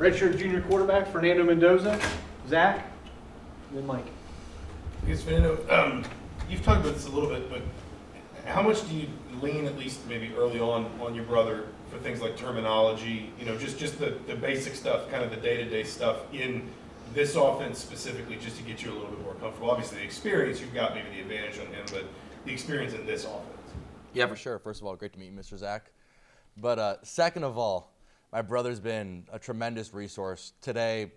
Redshirt junior quarterback Fernando Mendoza, Zach, and then Mike. I guess, Fernando, you've talked about this a little bit, but how much do you lean, at least maybe early on your brother for things like terminology, just the basic stuff, kind of the day-to-day stuff in this offense specifically, just to get you a little bit more comfortable? Obviously, the experience, you've got maybe the advantage on him, but the experience in this offense. Yeah, for sure. First of all, great to meet you, Mr. Zach. But second of all, my brother's been a tremendous resource. Today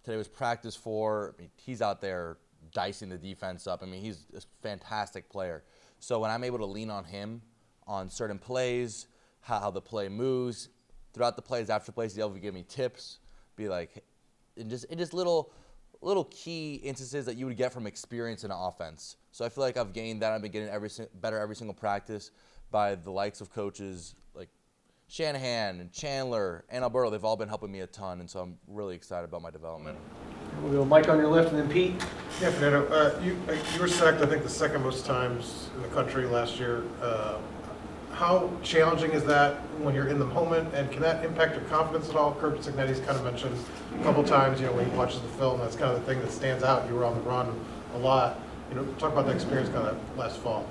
was practice 4. I mean, he's out there dicing the defense up. I mean, he's a fantastic player. So when I'm able to lean on him on certain plays, how the play moves, throughout the plays, after plays, he's able to give me tips, be like, and just little key instances that you would get from experience in an offense. So I feel like I've gained that. I've been getting better every single practice by the likes of coaches like Shanahan and Chandler and Alberto. They've all been helping me a ton, and so I'm really excited about my development. We'll go Mike on your left and then Pete. Yeah, Fernando, you were sacked, I think, the second most times in the country last year. How challenging is that when you're in the moment, and can that impact your confidence at all? Kirk Cignetti's kind of mentioned a couple times, when he watches the film, that's kind of the thing that stands out. You were on the run a lot. Talk about the experience kind of last fall.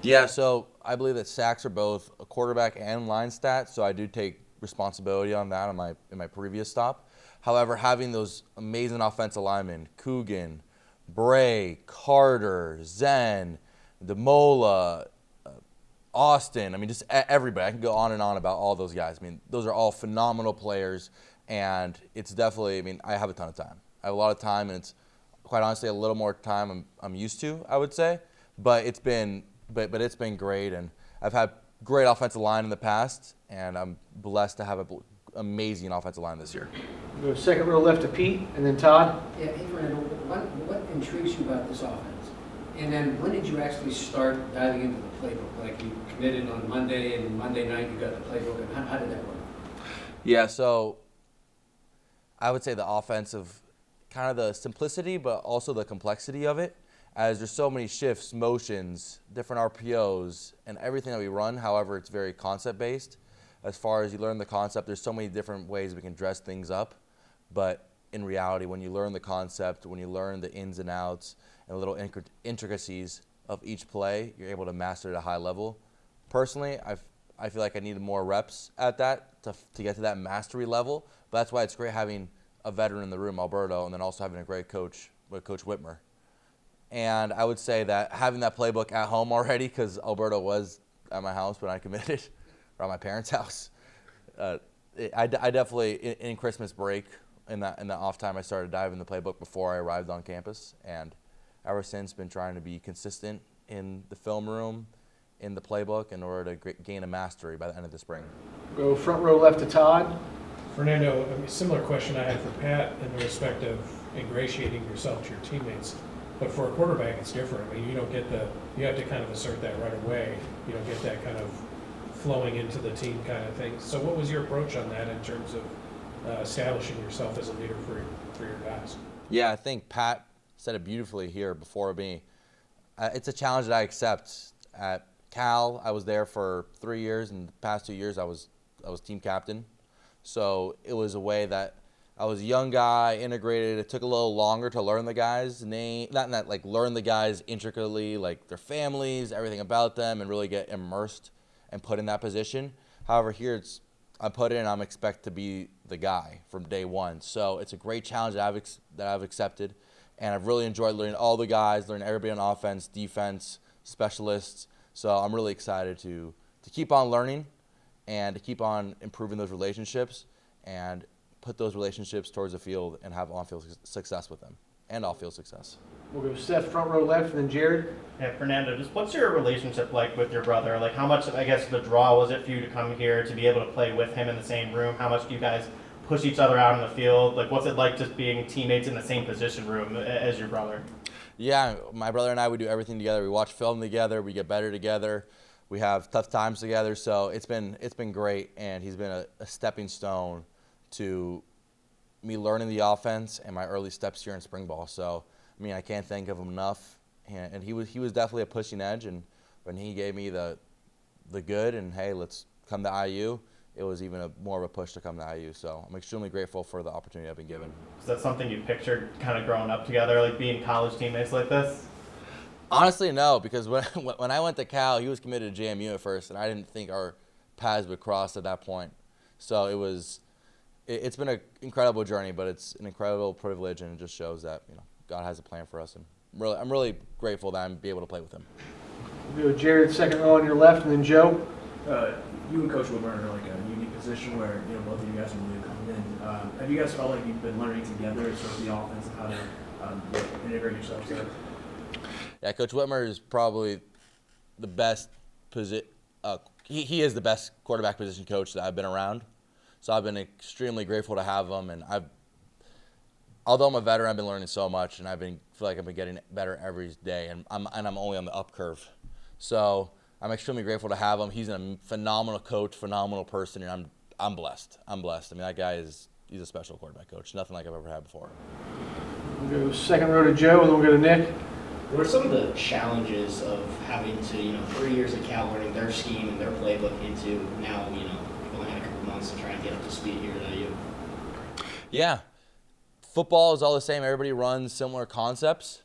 Yeah, so I believe that sacks are both a quarterback and line stat, so I do take responsibility on that in my previous stop. However, having those amazing offensive linemen, Coogan, Bray, Carter, Zen, DeMola, Austin, I mean, just everybody. I can go on and on about all those guys. I mean, those are all phenomenal players, and it's definitely, I mean, I have a ton of time. I have a lot of time, and it's quite honestly a little more time I'm used to, I would say. But it's been great, and I've had great offensive line in the past, and I'm blessed to have an amazing offensive line this year. We'll go second row left to Pete, and then Todd. Yeah, hey Fernando, what intrigues you about this offense? And then when did you actually start diving into the playbook? Like you committed on Monday, and Monday night you got the playbook, and how did that work? Yeah, so I would say the offensive, kind of the simplicity, but also the complexity of it, as there's so many shifts, motions, different RPOs, and everything that we run. However, it's very concept-based. As far as you learn the concept, there's so many different ways we can dress things up. But in reality, when you learn the concept, when you learn the ins and outs and the little intricacies of each play, you're able to master it at a high level. Personally, I feel like I needed more reps at that to get to that mastery level. But that's why it's great having a veteran in the room, Alberto, and then also having a great coach, Coach Whitmer. And I would say that having that playbook at home already, because Alberto was at my house when I committed, or at my parents' house, I definitely, in Christmas break, in that off time, I started diving the playbook before I arrived on campus. And ever since, been trying to be consistent in the film room, in the playbook, in order to gain a mastery by the end of the spring. Go front row left to Todd. Fernando, a similar question I had for Pat in the respect of ingratiating yourself to your teammates. But for a quarterback, it's different. I mean, you have to kind of assert that right away. You don't get that kind of flowing into the team kind of thing. So what was your approach on that in terms of establishing yourself as a leader for your guys? Yeah, I think Pat said it beautifully here before me. It's a challenge that I accept. At Cal, I was there for 3 years, and the past 2 years I was team captain. So it was a way that I was a young guy, integrated. It took a little longer to learn the guys' name, not like learn the guys intricately, like their families, everything about them, and really get immersed and put in that position. However, here I'm put in, and I'm expected to be the guy from day one. So it's a great challenge that I've accepted, and I've really enjoyed learning all the guys, learning everybody on offense, defense, specialists. So I'm really excited to keep on learning and to keep on improving those relationships and put those relationships towards the field and have on-field success with them and off-field success. We'll go Seth front row left, and then Jared. Yeah, Fernando, just what's your relationship like with your brother? Like, how much, I guess, the draw was it for you to come here to be able to play with him in the same room? How much do you guys push each other out on the field? Like, what's it like just being teammates in the same position room as your brother? Yeah, my brother and I, we do everything together. We watch film together. We get better together. We have tough times together. So it's been great, and he's been a stepping stone to me learning the offense and my early steps here in spring ball. So, I mean, I can't thank him enough. And he was definitely a pushing edge. And when he gave me the good and, hey, let's come to IU, it was even more of a push to come to IU. So I'm extremely grateful for the opportunity I've been given. Is that something you pictured kind of growing up together, like being college teammates like this? Honestly, no, because when I went to Cal, he was committed to JMU at first, and I didn't think our paths would cross at that point. So it's been an incredible journey, but it's an incredible privilege, and it just shows that God has a plan for us, and I'm really grateful that I'm be able to play with him. We'll go Jared, second row on your left, and then Joe. You and Coach Wilburn are like a unique position where both of you guys are new coming in. Have you guys felt like you've been learning together sort of the offense and how to integrate yourselves there? Yeah, Coach Whitmer is probably the best he is the best quarterback position coach that I've been around. So I've been extremely grateful to have him, and although I'm a veteran, I've been learning so much, and feel like I've been getting better every day, and I'm only on the up curve. So I'm extremely grateful to have him. He's a phenomenal coach, phenomenal person, and I'm blessed. I'm blessed. I mean, that guy he's a special quarterback coach. Nothing like I've ever had before. We'll go second row to Joe, and then we'll go to Nick. What are some of the challenges of having to, 3 years at Cal learning their scheme and their playbook into now, you've only had a couple months to try and get up to speed here at IU? Yeah. Football is all the same. Everybody runs similar concepts.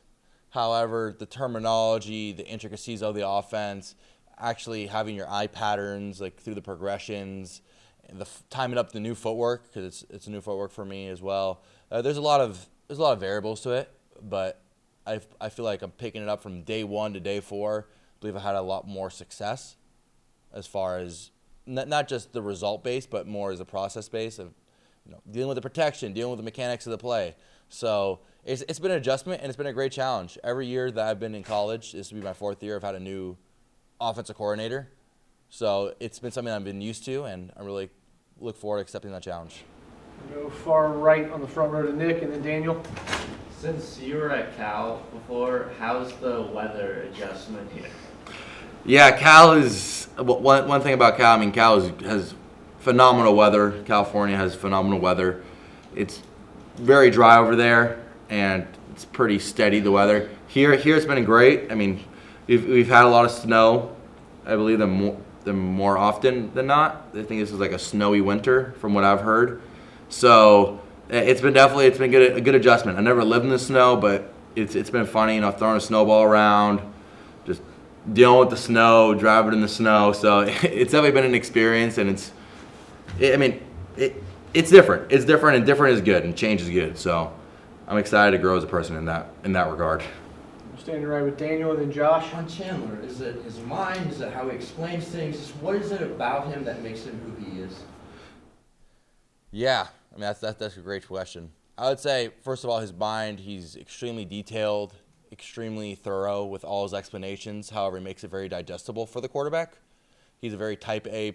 However, the terminology, the intricacies of the offense, actually having your eye patterns like through the progressions, and timing up the new footwork, because it's a new footwork for me as well. There's a lot of variables to it, but I feel like I'm picking it up from day 1 to day 4. I believe I had a lot more success as far as not just the result base, but more as a process base of dealing with the protection, dealing with the mechanics of the play. So it's been an adjustment, and it's been a great challenge. Every year that I've been in college, this will be my 4th year, I've had a new offensive coordinator. So it's been something I've been used to, and I really look forward to accepting that challenge. We'll go far right on the front row to Nick, and then Daniel. Since you were at Cal before, how's the weather adjustment here? Yeah, Cal is one thing about Cal. I mean, Cal has phenomenal weather. California has phenomenal weather. It's very dry over there, and it's pretty steady, the weather. Here it's been great. I mean, we've had a lot of snow. I believe them more often than not. I think this is like a snowy winter, from what I've heard. So it's been a good adjustment. I never lived in the snow, but it's been funny, throwing a snowball around, just dealing with the snow, driving in the snow. So it's definitely been an experience, and it's different. It's different, and different is good, and change is good. So I'm excited to grow as a person in that regard. I'm standing right with Daniel, and then Josh. On Chandler, is it his mind? Is it how he explains things? What is it about him that makes him who he is? Yeah, I mean that's a great question. I would say, first of all, his mind. He's extremely detailed, extremely thorough with all his explanations. However, he makes it very digestible for the quarterback. He's a very type A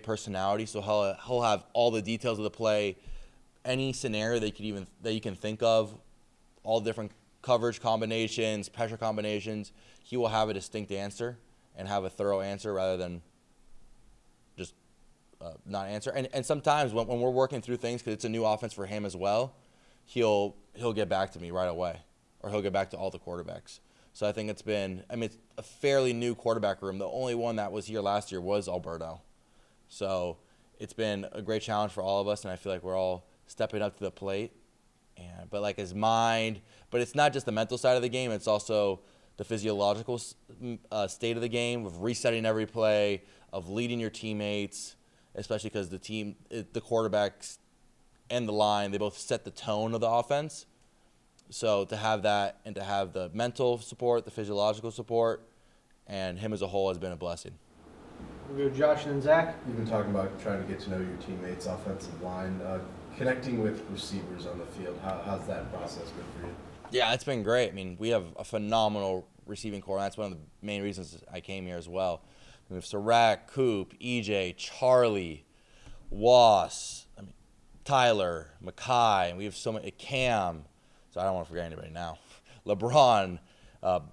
personality, so he'll have all the details of the play, any scenario that you can think of, all different coverage combinations, pressure combinations. He will have a distinct answer and have a thorough answer rather than just not answer. And sometimes when we're working through things, because it's a new offense for him as well, he'll get back to me right away, or he'll get back to all the quarterbacks. So I think it's a fairly new quarterback room. The only one that was here last year was Alberto. So it's been a great challenge for all of us, and I feel like we're all stepping up to the plate. But like his mind, but it's not just the mental side of the game, it's also the physiological state of the game, of resetting every play, of leading your teammates, especially because the quarterbacks and the line, they both set the tone of the offense. So to have that, and to have the mental support, the physiological support, and him as a whole has been a blessing. We'll go Josh and then Zach. You've been talking about trying to get to know your teammates, offensive line, connecting with receivers on the field. How's that process been for you? Yeah, it's been great. I mean, we have a phenomenal receiving core. That's one of the main reasons I came here as well. We have Sirac, Coop, EJ, Charlie, Was, Tyler, Mackay, and we have so many, Cam, so I don't want to forget anybody now. LeBron,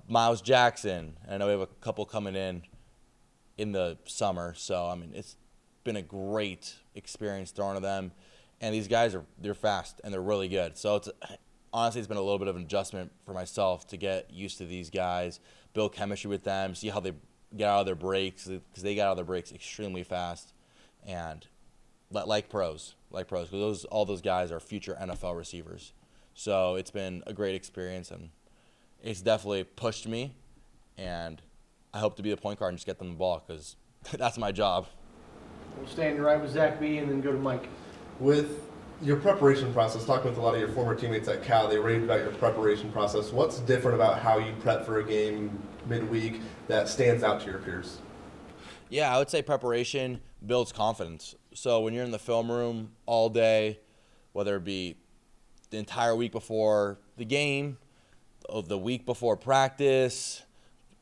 Miles Jackson, and I know we have a couple coming in the summer. So, it's been a great experience throwing to them. And these guys they're fast, and they're really good. So, honestly, it's been a little bit of an adjustment for myself to get used to these guys, build chemistry with them, see how they get out of their breaks, because they get out of their breaks extremely fast. and like pros, because all those guys are future NFL receivers. So it's been a great experience, and it's definitely pushed me, and I hope to be the point guard and just get them the ball, because that's my job. We'll stand right with Zach B and then go to Mike. With your preparation process, talking with a lot of your former teammates at Cal, they raved about your preparation process. What's different about how you prep for a game midweek that stands out to your peers? Yeah, I would say preparation builds confidence. So when you're in the film room all day, whether it be the entire week before the game, the week before practice,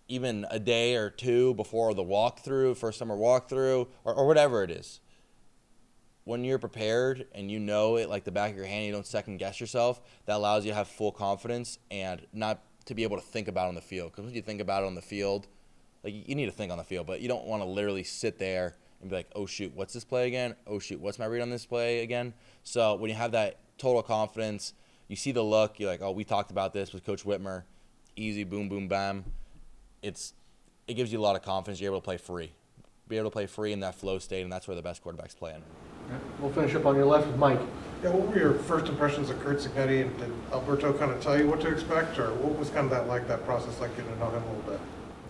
even a day or two before the walkthrough, first summer walkthrough, or whatever it is, when you're prepared and you know it like the back of your hand, you don't second guess yourself, that allows you to have full confidence and not to be able to think about it on the field. Because when you think about it on the field, like you need to think on the field, but you don't want to literally sit there and be like, oh shoot, what's this play again? Oh shoot, what's my read on this play again? So when you have that total confidence, you see the look, you're like, oh, we talked about this with Coach Whitmer, easy, boom, boom, bam. It gives you a lot of confidence. You're able to play free. Be able to play free in that flow state, and that's where the best quarterbacks play in. We'll finish up on your left with Mike. Yeah, what were your first impressions of Kurt Cignetti, and did Alberto kind of tell you what to expect, or what was kind of that process like, getting to know him a little bit?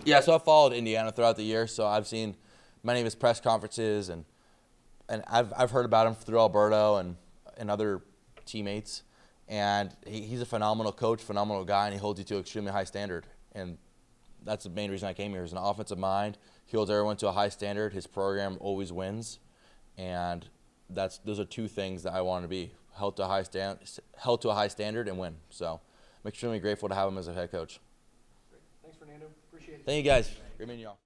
Yeah, so I've followed Indiana throughout the year, so I've seen many of his press conferences, and I've heard about him through Alberto and other teammates, and he's a phenomenal coach, phenomenal guy, and he holds you to an extremely high standard. And that's the main reason I came here. He's an offensive mind. He holds everyone to a high standard. His program always wins, and those are two things that I want to be: held to a high standard and win. So I'm extremely grateful to have him as a head coach. Thanks, Fernando. Appreciate it. Thank you guys. Great meeting you all.